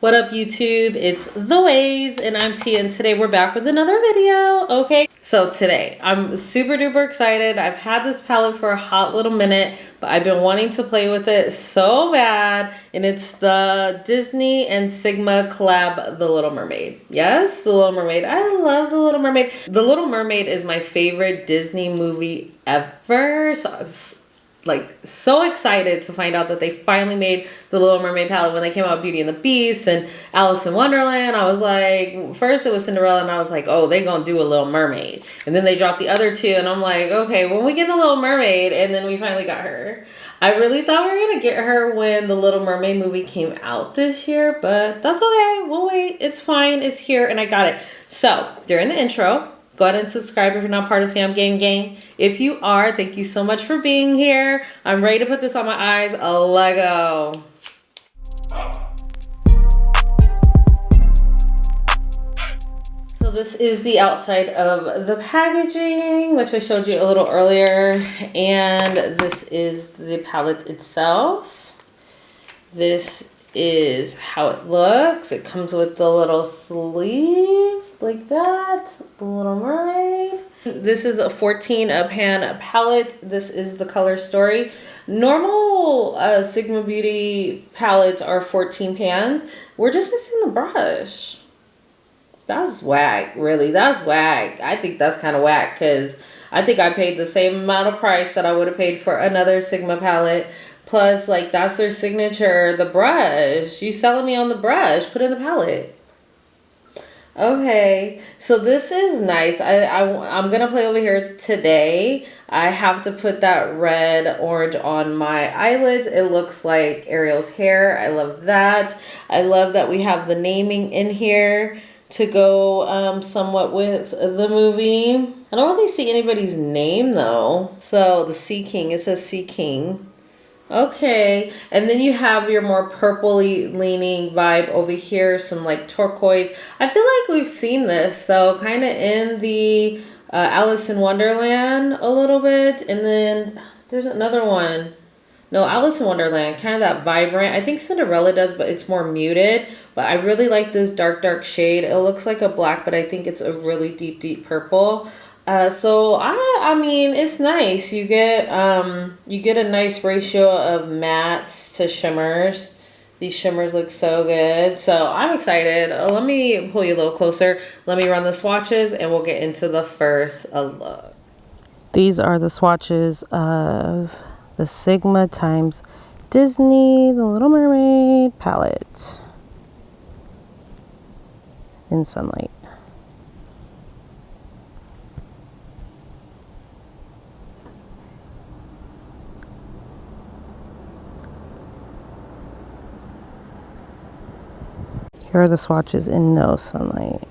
What up YouTube? It's the Ways and I'm Tia, and today we're back with another video. Okay, so today I'm super duper excited. I've had this palette for a hot little minute, but I've been wanting to play with it so bad, and it's the Disney and Sigma collab, The Little Mermaid. Yes, The Little Mermaid. I love The Little Mermaid. The Little Mermaid is my favorite Disney movie ever, so I was like so excited to find out that they finally made the Little Mermaid palette. When they came out with Beauty and the Beast and Alice in Wonderland, I was like, first it was Cinderella and I was like, oh, they gonna do a Little Mermaid. And then they dropped the other two and I'm like, okay, when we get the Little Mermaid, and then we finally got her. I really thought we were gonna get her when the Little Mermaid movie came out this year, but that's okay, we'll wait, it's fine, it's here, and I got it. So during the intro, go ahead and subscribe if you're not part of Fam Gang. If you are, thank you so much for being here. I'm ready to put this on my eyes. Lego. So this is the outside of the packaging, which I showed you a little earlier. And this is the palette itself. This is how it looks. It comes with the little sleeve like that, the Little Mermaid. This is a 14 pan palette. This is the color story. Normal Sigma Beauty palettes are 14 pans. We're just missing the brush. That's whack, really. That's whack. I think that's kind of whack because I think I paid the same amount of price that I would have paid for another Sigma palette. Plus, like, that's their signature, the brush. You selling me on the brush. Put in the palette. Okay, so this is nice. I'm going to play over here today. I have to put that red orange on my eyelids. It looks like Ariel's hair. I love that. I love that we have the naming in here to go somewhat with the movie. I don't really see anybody's name though. So the Sea King, it says Sea King. Okay, and then you have your more purpley leaning vibe over here, some like turquoise. I feel like we've seen this though, kind of in the Alice in Wonderland a little bit, and then there's another one. No, Alice in Wonderland, kind of that vibrant. I think Cinderella does, but it's more muted. But I really like this dark shade. It looks like a black, but I think it's a really deep purple. So I mean, it's nice. You get a nice ratio of mattes to shimmers. These shimmers look so good. So I'm excited. Let me pull you a little closer. Let me run the swatches and we'll get into the first look. These are the swatches of the Sigma times Disney, the Little Mermaid palette in sunlight. Here are the swatches in no sunlight.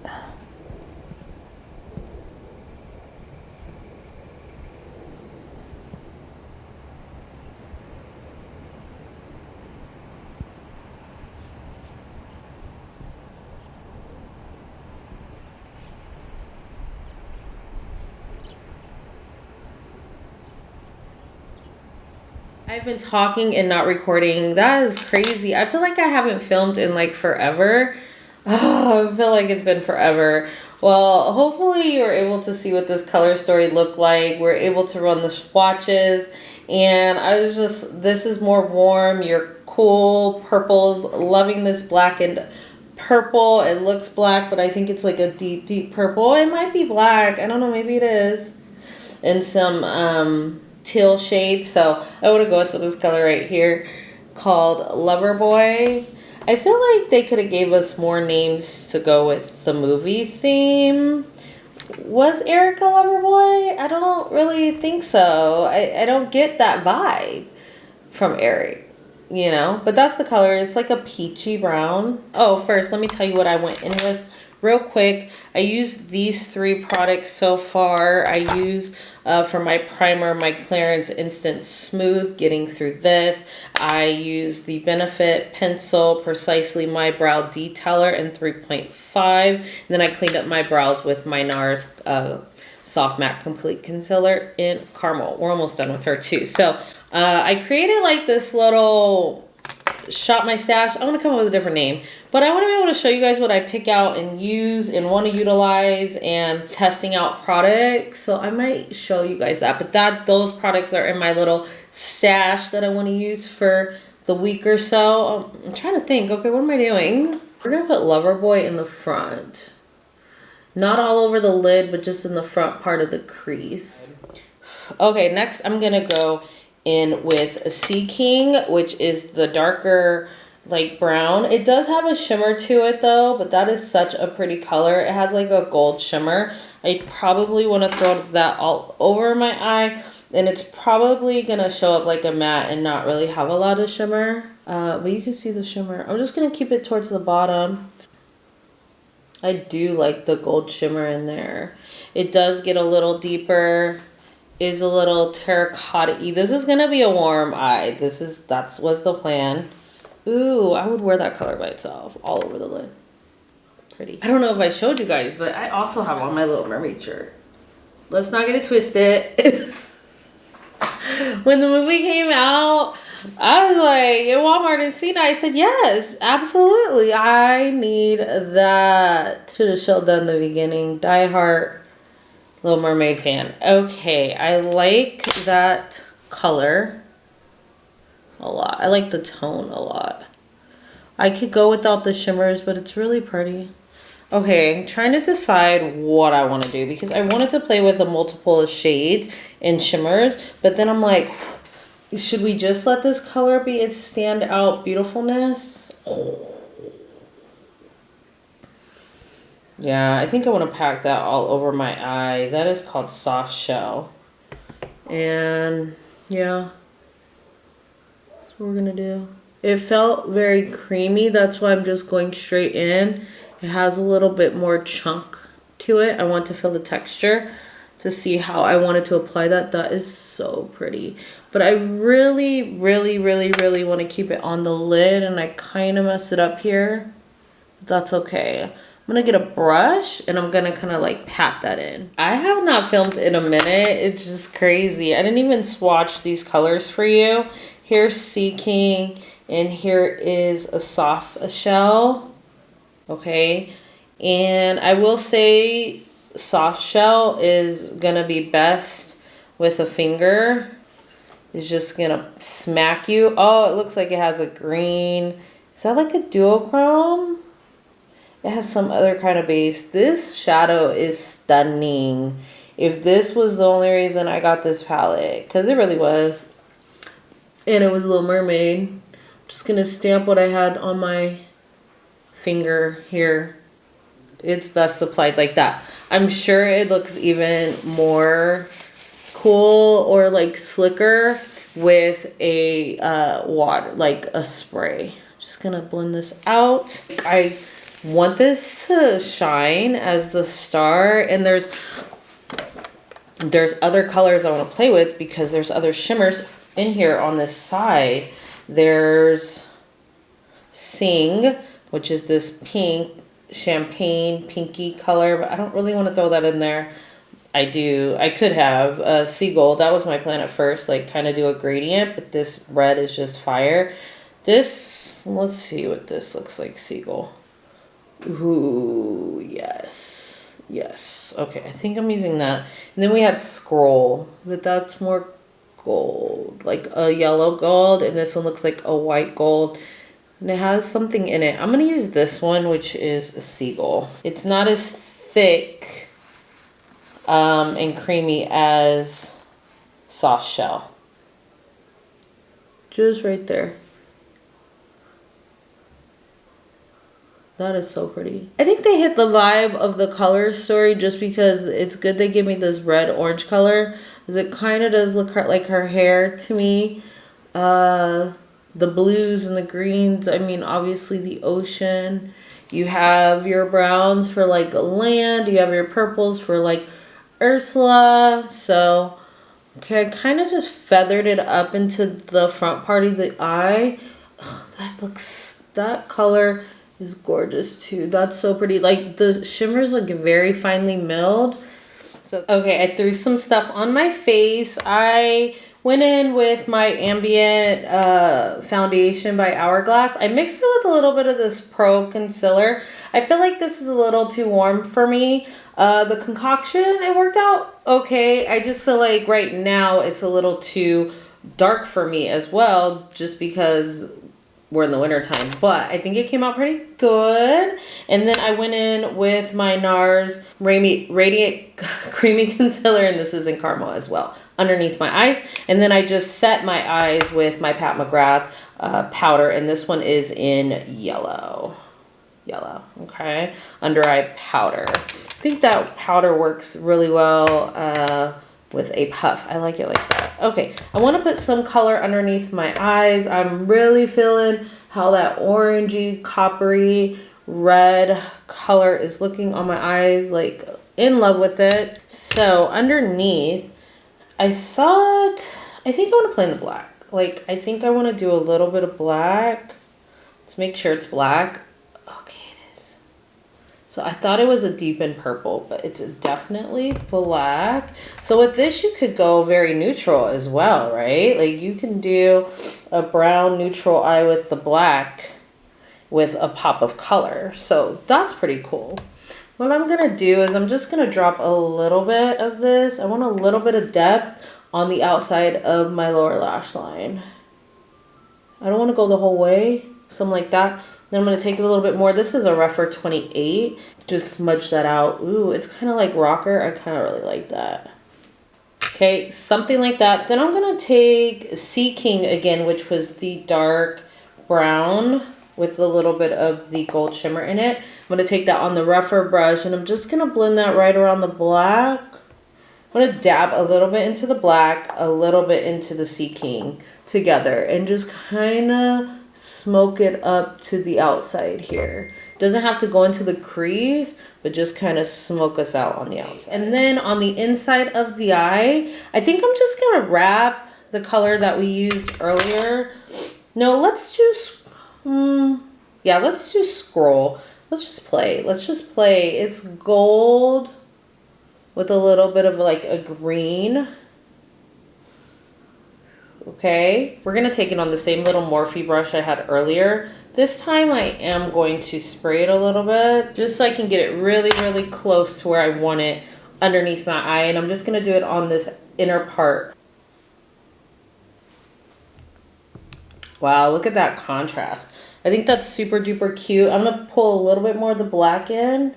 I've been talking and not recording. That is crazy. I feel like I haven't filmed in like forever. Oh, I feel like it's been forever. Well, hopefully you're able to see what this color story looked like. We're able to run the swatches. And I was just, this is more warm. You're cool. Purples. Loving this black and purple. It looks black, but I think it's like a deep purple. It might be black. I don't know. Maybe it is. And some teal shade. So I want to go into this color right here called Loverboy. I feel like they could have gave us more names to go with the movie theme. Was Eric a Loverboy? I don't really think so. I don't get that vibe from Eric, you know, but that's the color. It's like a peachy brown. Oh, first let me tell you what I went in with real quick. I used these three products so far. I use for my primer, my Clarins Instant Smooth, getting through this. I use the Benefit Pencil Precisely My Brow Detailer in 3.5. And then I cleaned up my brows with my NARS Soft Matte Complete Concealer in Caramel. We're almost done with her too. So I created like this little shop my stash. I want to come up with a different name, but I want to be able to show you guys what I pick out and use and want to utilize and testing out products. So I might show you guys that, but those products are in my little stash that I want to use for the week or so. I'm trying to think. Okay, what am I doing? We're gonna put Loverboy in the front, not all over the lid, but just in the front part of the crease. Okay, next I'm gonna go in with Sea King, which is the darker like brown. It does have a shimmer to it though, but that is such a pretty color. It has like a gold shimmer. I probably want to throw that all over my eye, and it's probably gonna show up like a matte and not really have a lot of shimmer, but you can see the shimmer. I'm just gonna keep it towards the bottom. I do like the gold shimmer in there. It does get a little deeper, is a little terracotta-y. This is gonna be a warm eye. That was the plan. Ooh, I would wear that color by itself all over the lid. Pretty. I don't know if I showed you guys, but I also have on my Little Mermaid shirt. Let's not get it twisted. When the movie came out, I was like, in Walmart in Cena, I said, yes, absolutely. I need that. Should have showed that in the beginning. Die Hard Little Mermaid fan. Okay, I like that color a lot. I like the tone a lot. I could go without the shimmers, but it's really pretty. Okay, I'm trying to decide what I want to do because I wanted to play with a multiple shades and shimmers, but then I'm like, should we just let this color be its standout beautifulness? Yeah, I think I want to pack that all over my eye. That is called Soft Shell. And yeah, that's what we're going to do. It felt very creamy. That's why I'm just going straight in. It has a little bit more chunk to it. I want to feel the texture to see how I wanted to apply that. That is so pretty. But I really, really, really, really want to keep it on the lid. And I kind of messed it up here. That's okay. I'm going to get a brush and I'm going to kind of like pat that in. I have not filmed in a minute. It's just crazy. I didn't even swatch these colors for you. Here's Sea King and here is a soft shell. Okay. And I will say soft shell is going to be best with a finger. It's just going to smack you. Oh, it looks like it has a green. Is that like a duochrome? It has some other kind of base. This shadow is stunning. If this was the only reason I got this palette, because it really was, and it was Little Mermaid, I'm just going to stamp what I had on my finger here. It's best applied like that. I'm sure it looks even more cool or like slicker with a water, like a spray. Just going to blend this out. I want this to shine as the star, and there's other colors I want to play with because there's other shimmers in here on this side. There's Sing, which is this pink champagne pinky color, but I don't really want to throw that in there. I could have Seagull. That was my plan at first, like kind of do a gradient, but this red is just fire. This, let's see what this looks like. Seagull. Ooh, yes. Yes. Okay, I think I'm using that. And then we had Scroll, but that's more gold, like a yellow gold, and this one looks like a white gold. And it has something in it. I'm going to use this one, which is a Seagull. It's not as thick and creamy as Soft Shell. Just right there. That is so pretty. I think they hit the vibe of the color story just because it's good they give me this red-orange color. Because it kind of does look like her hair to me. The blues and the greens. I mean, obviously the ocean. You have your browns for like land. You have your purples for like Ursula. So, okay, I kind of just feathered it up into the front part of the eye. Oh, that color is gorgeous too. That's so pretty. Like the shimmers look very finely milled. So okay, I threw some stuff on my face. I Went in with my Ambient foundation by Hourglass. I mixed it with a little bit of this Pro Concealer. I feel like this is a little too warm for me. The concoction, it worked out okay. I just feel like right now it's a little too dark for me as well, just because we're in the winter time, but I think it came out pretty good. And then I went in with my NARS Radiant Creamy Concealer, and this is in caramel as well, underneath my eyes. And then I just set my eyes with my Pat McGrath powder, and this one is in yellow, okay, under eye powder. I think that powder works really well with a puff. I like it like that. Okay, I want to put some color underneath my eyes. I'm really feeling how that orangey, coppery, red color is looking on my eyes, like in love with it. So underneath, I think I want to play in the black. Like, I think I want to do a little bit of black. Let's make sure it's black. Okay, it is. So I thought it was a deepened purple, but it's definitely black. So with this, you could go very neutral as well, right? Like, you can do a brown neutral eye with the black with a pop of color. So that's pretty cool. What I'm going to do is I'm just going to drop a little bit of this. I want a little bit of depth on the outside of my lower lash line. I don't want to go the whole way, something like that. Then I'm going to take a little bit more. This is a rougher 28. Just smudge that out. Ooh, it's kind of like rocker. I kind of really like that. Okay, something like that. Then I'm going to take Sea King again, which was the dark brown with a little bit of the gold shimmer in it. I'm going to take that on the rougher brush, and I'm just going to blend that right around the black. I'm going to dab a little bit into the black, a little bit into the Sea King together, and just kind of smoke it up to the outside here. Doesn't have to go into the crease, but just kind of smoke us out on the outside. And then on the inside of the eye, I think I'm just going to wrap the color that we used earlier. No, let's do scroll. Let's just play. It's gold with a little bit of like a green. Okay, we're going to take it on the same little Morphe brush I had earlier. This time I am going to spray it a little bit just so I can get it really, really close to where I want it underneath my eye. And I'm just going to do it on this inner part. Wow, look at that contrast. I think that's super duper cute. I'm going to pull a little bit more of the black in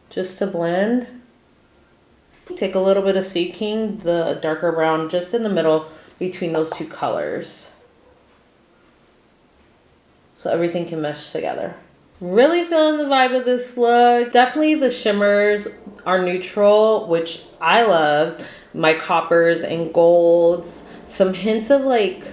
just to blend. Take a little bit of Sea King, the darker brown, just in the middle between those two colors, so everything can mesh together. Really feeling the vibe of this look. Definitely the shimmers are neutral, which I love. My coppers and golds. Some hints of like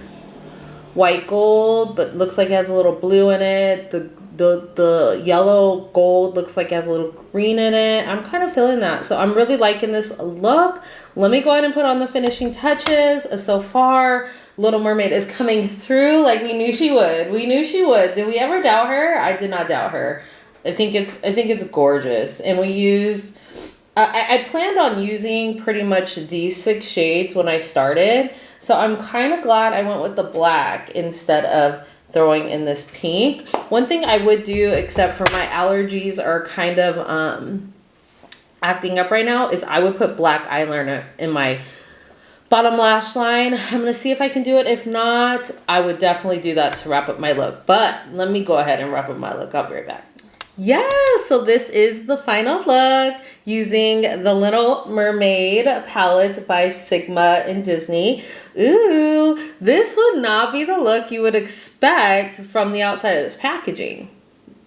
white gold, but looks like it has a little blue in it. The yellow gold looks like it has a little green in it. I'm kind of feeling that. So I'm really liking this look. Let me go ahead and put on the finishing touches. So far, Little Mermaid is coming through like we knew she would. We knew she would. Did we ever doubt her? I did not doubt her. I think it's gorgeous. And we use I planned on using pretty much these 6 shades when I started. So I'm kind of glad I went with the black instead of throwing in this pink. One thing I would do, except for my allergies are kind of acting up right now, is I would put black eyeliner in my bottom lash line. I'm going to see if I can do it. If not, I would definitely do that to wrap up my look. But let me go ahead and wrap up my look. I'll be right back. Yeah, so this is the final look using the Little Mermaid palette by Signma and Disney. Ooh, this would not be the look you would expect from the outside of this packaging.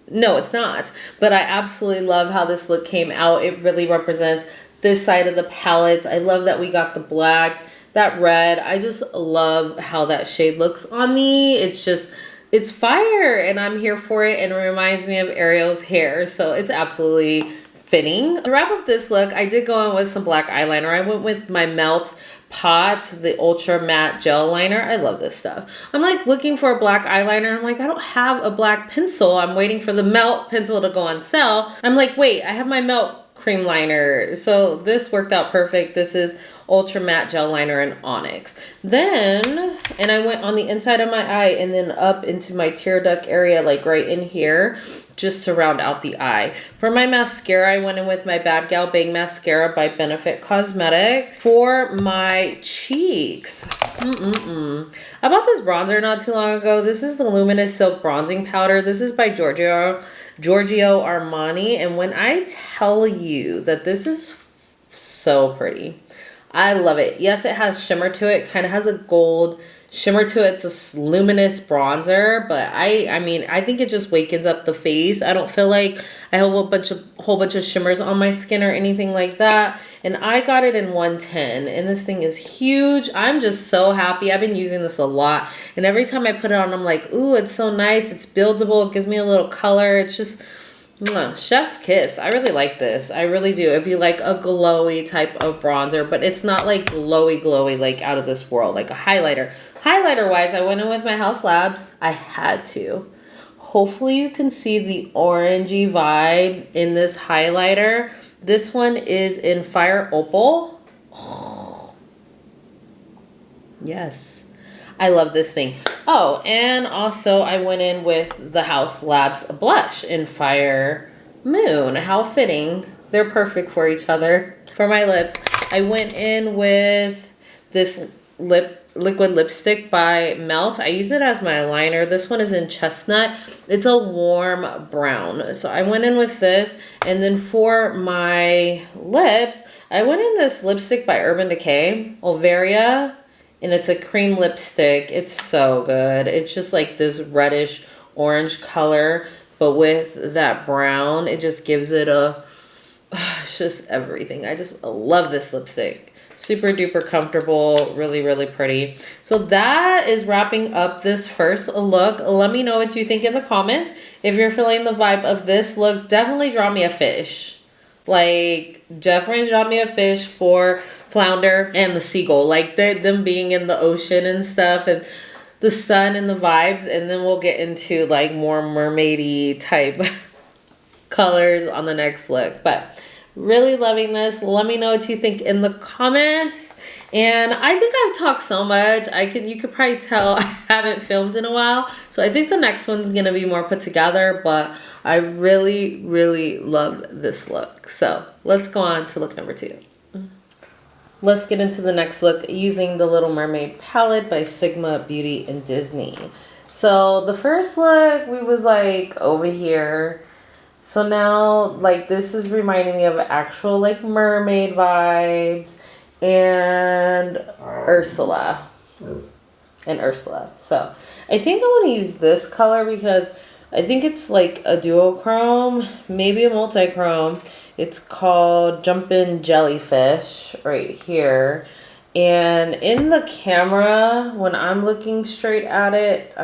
No, it's not. But I absolutely love how this look came out. It really represents this side of the palette. I love that we got the black, that red. I just love how that shade looks on me. It's fire, and I'm here for it, and it reminds me of Ariel's hair, so it's absolutely fitting. To wrap up this look, I did go in with some black eyeliner. I went with my Melt Pot, the Ultra Matte Gel Liner. I love this stuff. I'm like looking for a black eyeliner. I'm like, I don't have a black pencil. I'm waiting for the Melt pencil to go on sale. I'm like, wait, I have my Melt cream liner. So this worked out perfect. This is Ultra Matte Gel Liner in Onyx. Then, and I went on the inside of my eye and then up into my tear duct area, like right in here, just to round out the eye. For my mascara, I went in with my Bad Gal Bang Mascara by Benefit Cosmetics. For my cheeks, I bought this bronzer not too long ago. This is the Luminous Silk Bronzing Powder. This is by Giorgio Armani. And when I tell you that this is so pretty, I love it. Yes, it has shimmer to it. Kind of has a gold shimmer to it. It's a luminous bronzer, but I mean, I think it just wakens up the face. I don't feel like I have a whole bunch of shimmers on my skin or anything like that. And I got it in 110, and this thing is huge. I'm just so happy. I've been using this a lot, and every time I put it on, I'm like, ooh, it's so nice. It's buildable. It gives me a little color. It's just chef's kiss. I really like this. I really do. If you like a glowy type of bronzer, but it's not like glowy like out of this world, like a highlighter. Highlighter wise, I went in with my House Labs. I had to. Hopefully you can see the orangey vibe in this highlighter. This one is in Fire Opal. Oh, yes. I love this thing. Oh, and also I went in with the House Labs blush in Fire Moon. How fitting. They're perfect for each other. For my lips, I went in with this liquid lipstick by Melt. I use it as my liner. This one is in Chestnut. It's a warm brown. So I went in with this. And then for my lips, I went in this lipstick by Urban Decay, Olvera. And it's a cream lipstick. It's so good. It's just like this reddish orange color, but with that brown, it just gives it it's just everything. I just love this lipstick. Super duper comfortable, really pretty. So that is wrapping up this first look. Let me know what you think in the comments. If you're feeling the vibe of this look, definitely draw me a fish. Like, definitely draw me a fish for Flounder and the seagull, like them being in the ocean and stuff, and the sun and the vibes. And then we'll get into like more mermaidy type colors on the next look. But really loving this. Let me know what you think in the comments. And I think I've talked so much. You could probably tell I haven't filmed in a while. So I think the next one's gonna be more put together, but I really love this look. So let's go on to look number 2. Let's get into the next look using the Little Mermaid palette by Sigma Beauty and Disney. So the first look, we was like over here. So now like this is reminding me of actual like mermaid vibes and Ursula. So I think I want to use this color because I think it's like a duochrome, maybe a multi-chrome. It's called Jumpin' Jellyfish right here. And in the camera, when I'm looking straight at it,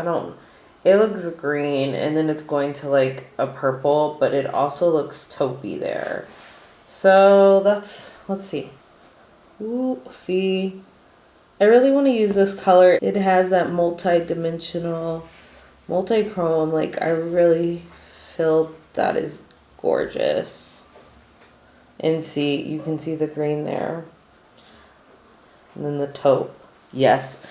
it looks green, and then it's going to like a purple, but it also looks taupey there. So let's see. Ooh, see. I really want to use this color. It has that multi-dimensional, multi-chrome. Like, I really feel that is gorgeous. And see, you can see the green there. And then the taupe. Yes.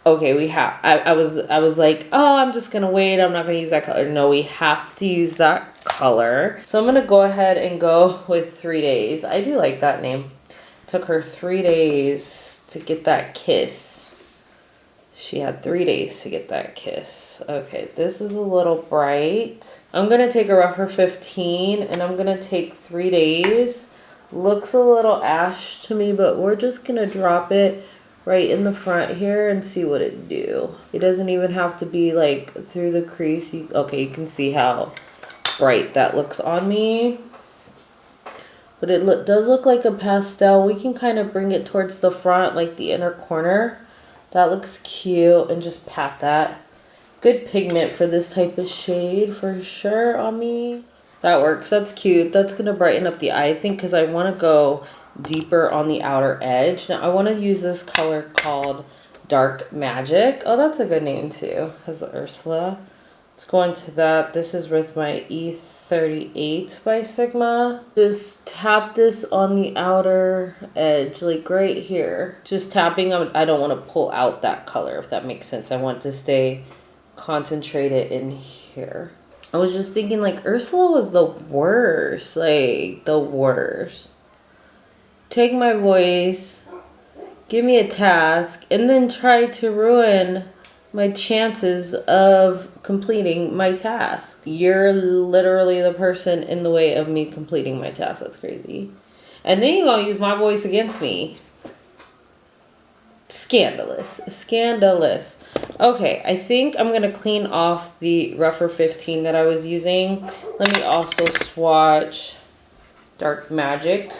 Okay, we have, I was like, oh, I'm just gonna wait. I'm not gonna use that color. No, we have to use that color. So I'm gonna go ahead and go with 3 days. I do like that name. Took her 3 days to get that kiss. She had 3 days to get that kiss. Okay, this is a little bright. I'm gonna take a rougher 15 and I'm gonna take 3 days. Looks a little ash to me, but we're just gonna drop it right in the front here and see what it do. It doesn't even have to be like through the crease. Okay, you can see how bright that looks on me. But it does look like a pastel. We can kind of bring it towards the front, like the inner corner. That looks cute, and just pat that. Good pigment for this type of shade for sure on me. That works. That's cute. That's going to brighten up the eye, I think, because I want to go deeper on the outer edge. Now, I want to use this color called Dark Magic. Oh, that's a good name, too, because Ursula. Let's go into that. This is with my 38 by Sigma. Just tap this on the outer edge, like right here. Just tapping on, I don't want to pull out that color, if that makes sense. I want to stay concentrated in here. I was just thinking, like, Ursula was the worst, like the worst. Take my voice, give me a task, and then try to ruin my chances of completing my task. You're literally the person in the way of me completing my task. That's crazy. And then you're gonna use my voice against me. Scandalous. Scandalous. Okay, I think I'm gonna clean off the rougher 15 that I was using. Let me also swatch Dark Magic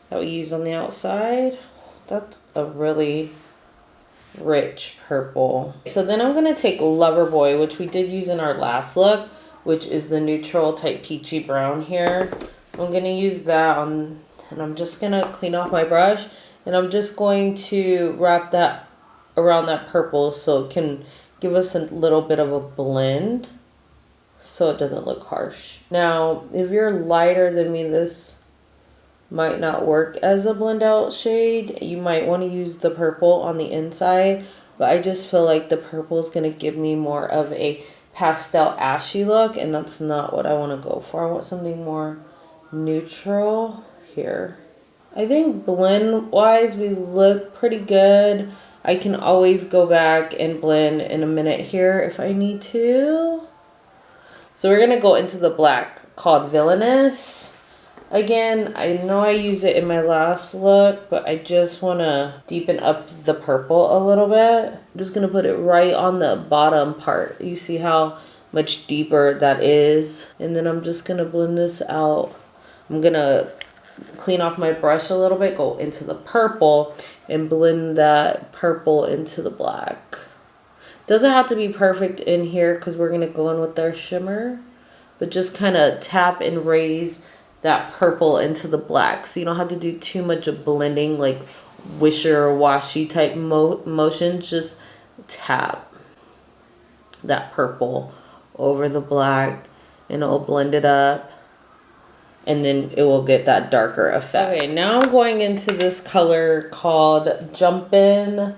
that we use on the outside. That's a really rich purple. So then I'm gonna take Loverboy, which we did use in our last look, which is the neutral type peachy brown here. I'm gonna use that on, and I'm just gonna clean off my brush, and I'm just going to wrap that around that purple so it can give us a little bit of a blend so it doesn't look harsh. Now, if you're lighter than me, this might not work as a blend out shade. You might want to use the purple on the inside, but I just feel like the purple is going to give me more of a pastel ashy look, and that's not what I want to go for. I want something more neutral here. I think blend wise we look pretty good. I can always go back and blend in a minute here if I need to. So we're going to go into the black called Villainous. Again, I know I used it in my last look, but I just want to deepen up the purple a little bit. I'm just going to put it right on the bottom part. You see how much deeper that is? And then I'm just going to blend this out. I'm going to clean off my brush a little bit, go into the purple, and blend that purple into the black. Doesn't have to be perfect in here because we're going to go in with our shimmer, but just kind of tap and raise that purple into the black, so you don't have to do too much of blending, like wisher or washy type motions. Just tap that purple over the black and it'll blend it up, and then it will get that darker effect. Okay, now I'm going into this color called Jumpin'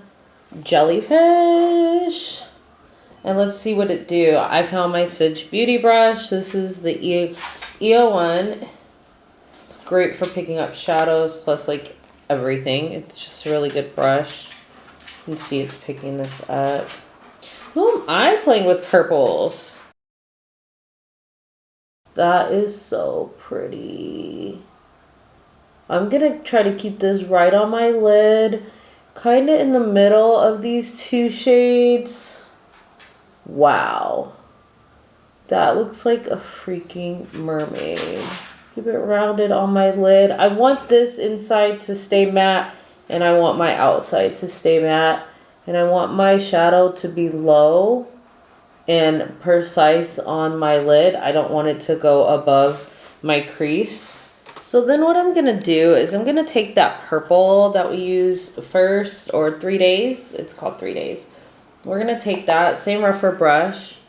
Jellyfish, and let's see what it do. I found my Sidge Beauty brush. This is the EO1. Great for picking up shadows plus like everything. It's just a really good brush. You can see it's picking this up. Who am I playing with purples? That is so pretty. I'm gonna try to keep this right on my lid, kind of in the middle of these two shades. Wow, that looks like a freaking mermaid. Keep it rounded on my lid. I want this inside to stay matte, and I want my outside to stay matte. And I want my shadow to be low and precise on my lid. I don't want it to go above my crease. So then what I'm going to do is I'm going to take that purple that we used first, or 3 days. It's called 3 days. We're going to take that same rougher brush,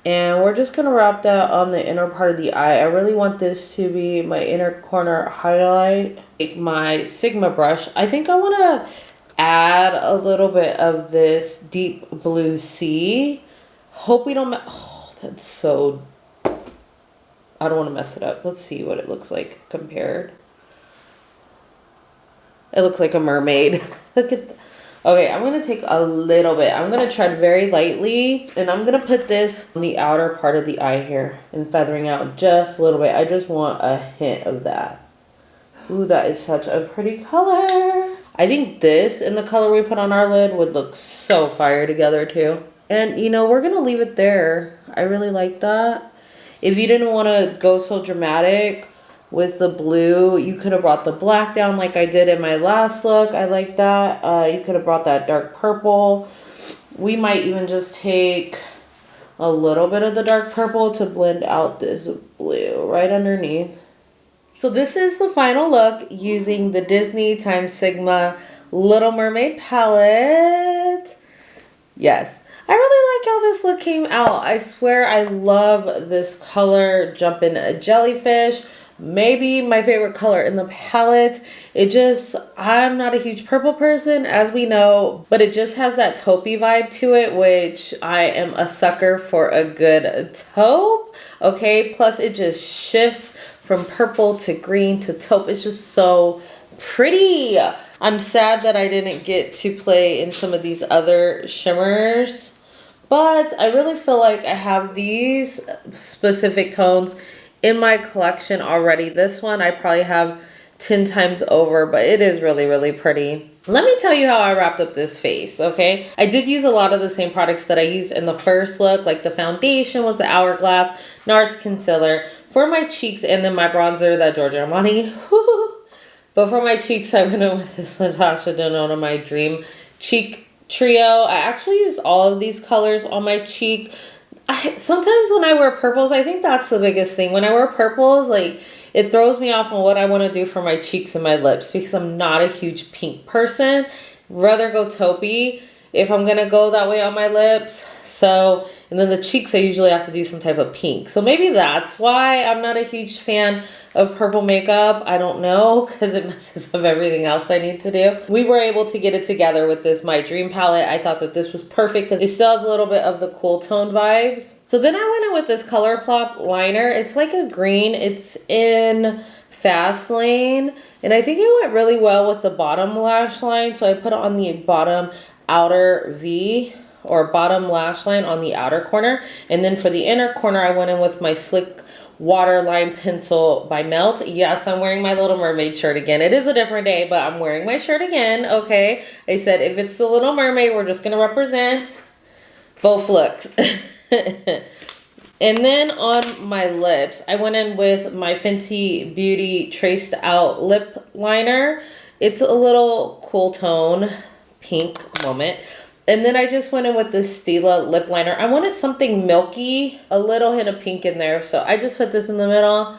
and we're just going to wrap that on the inner part of the eye. I really want this to be my inner corner highlight. Take my Sigma brush. I think I want to add a little bit of this deep blue sea. Hope we don't... Oh, that's so... I don't want to mess it up. Let's see what it looks like compared. It looks like a mermaid. Look at that. Okay, I'm going to take a little bit. I'm going to tread very lightly, and I'm going to put this on the outer part of the eye here and feathering out just a little bit. I just want a hint of that. Ooh, that is such a pretty color. I think this and the color we put on our lid would look so fire together too. And you know, we're going to leave it there. I really like that. If you didn't want to go so dramatic with the blue, you could have brought the black down like I did in my last look. I like that. You could have brought that dark purple. We might even just take a little bit of the dark purple to blend out this blue right underneath. So this is the final look using the Disney x Sigma Little Mermaid palette. Yes, I really like how this look came out. I swear I love this color, Jumpin' Jellyfish. Maybe my favorite color in the palette. I'm not a huge purple person, as we know, but it just has that taupey vibe to it, which I am a sucker for a good taupe. Okay, plus it just shifts from purple to green to taupe. It's just so pretty. I'm sad that I didn't get to play in some of these other shimmers, but I really feel like I have these specific tones in my collection already. This one I probably have 10 times over, but it is really, really pretty. Let me tell you how I wrapped up this face, okay? I did use a lot of the same products that I used in the first look, like the foundation was the Hourglass NARS concealer for my cheeks, and then my bronzer, that Giorgio Armani. But for my cheeks, I went in with this Natasha Denona, my Dream Cheek Trio. I actually used all of these colors on my cheek. Sometimes when I wear purples, I think that's the biggest thing. When I wear purples, like, it throws me off on what I want to do for my cheeks and my lips because I'm not a huge pink person. Rather go taupey if I'm going to go that way on my lips. So, and then the cheeks, I usually have to do some type of pink. So maybe that's why I'm not a huge fan of purple makeup. I don't know, because it messes up everything else I need to do. We were able to get it together with this My Dream palette. I thought that this was perfect because it still has a little bit of the cool tone vibes. So then I went in with this ColourPop liner. It's like a green. It's in Fastlane. And I think it went really well with the bottom lash line. So I put it on the bottom outer V, or bottom lash line on the outer corner. And then for the inner corner, I went in with my Slick Waterline Pencil by Melt. Yes, I'm wearing my Little Mermaid shirt again. It is a different day, but I'm wearing my shirt again, okay? I said if it's the Little Mermaid, we're just going to represent both looks. And then on my lips, I went in with my Fenty Beauty Traced Out Lip Liner. It's a little cool tone, pink moment. And then I just went in with this Stilla lip liner. I wanted something milky, a little hint of pink in there. So I just put this in the middle.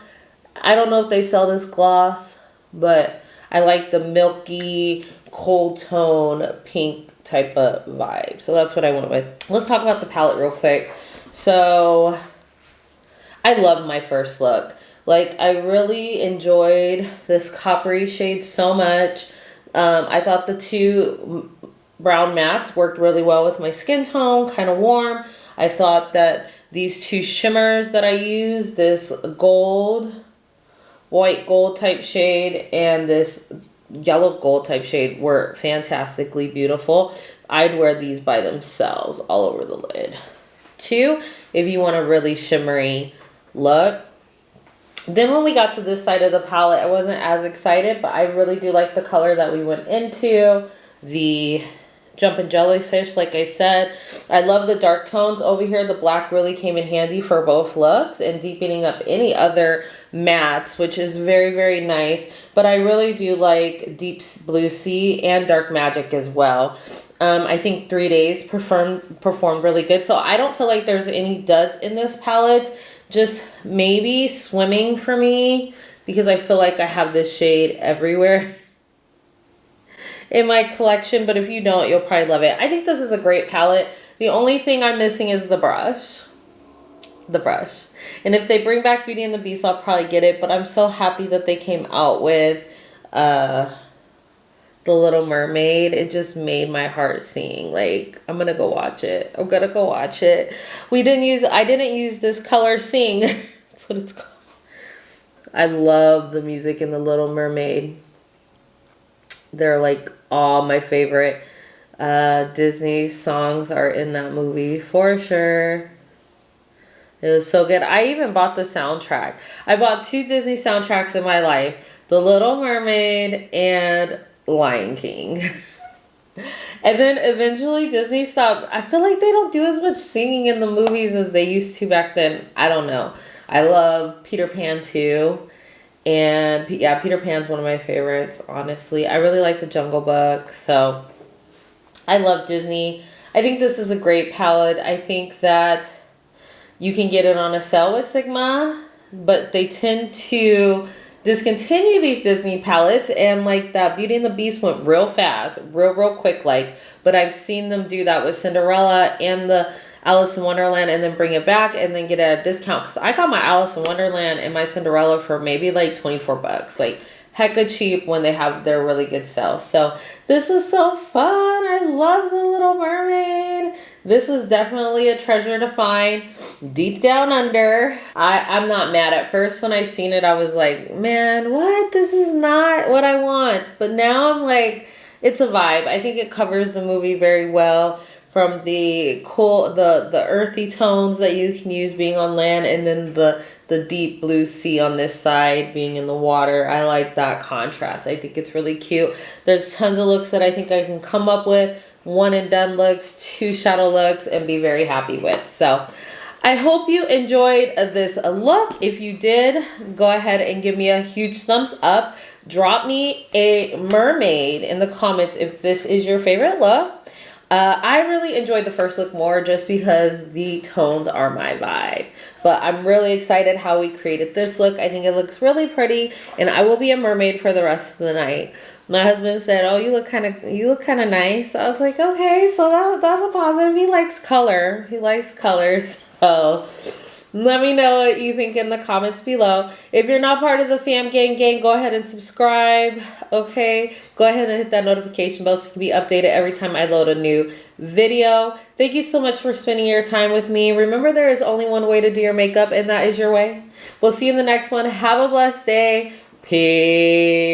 I don't know if they sell this gloss, but I like the milky, cold tone, pink type of vibe. So that's what I went with. Let's talk about the palette real quick. So I love my first look. Like, I really enjoyed this coppery shade so much. I thought the two brown mattes worked really well with my skin tone, kind of warm. I thought that these two shimmers that I used, this gold, white gold type shade, and this yellow gold type shade, were fantastically beautiful. I'd wear these by themselves all over the lid. Two, if you want a really shimmery look. Then when we got to this side of the palette, I wasn't as excited, but I really do like the color that we went into. The Jumpin' Jellyfish, like I said. I love the dark tones over here. The black really came in handy for both looks and deepening up any other mattes, which is very, very nice. But I really do like Deep Blue Sea and Dark Magic as well. I think 3 Days performed really good. So I don't feel like there's any duds in this palette. Just maybe Swimming for me, because I feel like I have this shade everywhere in my collection, but if you don't, you'll probably love it. I think this is a great palette. The only thing I'm missing is the brush. And if they bring back Beauty and the Beast, I'll probably get it, but I'm so happy that they came out with the Little Mermaid. It just made my heart sing. Like, I'm gonna go watch it. I didn't use this color Sing. That's what it's called. I love the music in the Little Mermaid. They're like all my favorite Disney songs are in that movie for sure. It was so good. I even bought the soundtrack. I bought 2 Disney soundtracks in my life. The Little Mermaid and Lion King. And then eventually Disney stopped. I feel like they don't do as much singing in the movies as they used to back then. I don't know. I love Peter Pan too. And yeah, Peter Pan's one of my favorites, honestly. I really like the Jungle Book. So I love Disney. I think this is a great palette. I think that you can get it on a sale with Signma, but they tend to discontinue these Disney palettes, and like that Beauty and the Beast went real fast, real quick, like, but I've seen them do that with Cinderella and the Alice in Wonderland and then bring it back and then get a discount. Because I got my Alice in Wonderland and my Cinderella for maybe like $24. Like, hecka cheap when they have their really good sales. So this was so fun. I love the Little Mermaid. This was definitely a treasure to find deep down under. I'm not mad. At first when I seen it, I was like, man, what? This is not what I want. But now I'm like, it's a vibe. I think it covers the movie very well, from the cool, the earthy tones that you can use being on land, and then the deep blue sea on this side being in the water. I like that contrast. I think it's really cute. There's tons of looks that I think I can come up with. 1 and done looks, 2 shadow looks, and be very happy with. So I hope you enjoyed this look. If you did, go ahead and give me a huge thumbs up. Drop me a mermaid in the comments if this is your favorite look. I really enjoyed the first look more just because the tones are my vibe. But I'm really excited how we created this look. I think it looks really pretty, and I will be a mermaid for the rest of the night. My husband said, "Oh, you look kind of nice." I was like, "Okay, so that's a positive." He likes color. He likes colors. So let me know what you think in the comments below. If you're not part of the fam gang, go ahead and subscribe. Okay, go ahead and hit that notification bell so you can be updated every time I load a new video. Thank you so much for spending your time with me. Remember, there is only one way to do your makeup, and that is your way. We'll see you in the next one. Have a blessed day. Peace.